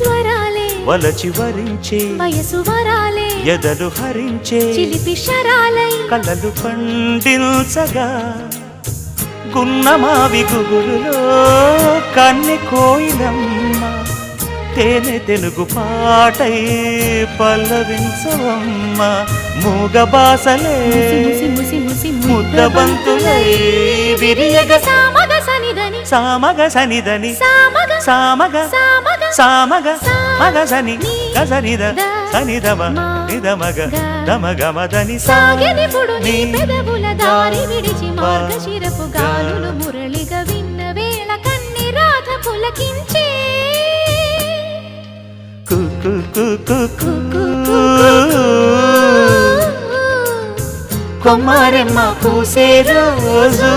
స్వరాలే వలచి వరించే వయసు వరాలే ఎదలు హరించే చిలిపి శరాలై కలలు పండించగా గున్నమావి గుగురులో కన్నె కోయిలమ్మ తేనె తెలుగు పాటై పల్లవించవమ్మ మూగ బాసలే ముద్దబంతులై విరియగ సామగ సనిదని సామగ సనిదని సామగ సామగ సామగ సామగ మగ సని గసనిద సనిదమ నిదమగ దమగమదని సాగెనిపుడు నీ పెదవుల దారి విడిచి మార్గశిరపు గాలులు మురళిగా విన్న వేళ కన్ని రాధ పులకించే కొమ్మారెమ్మ పూసే రోజు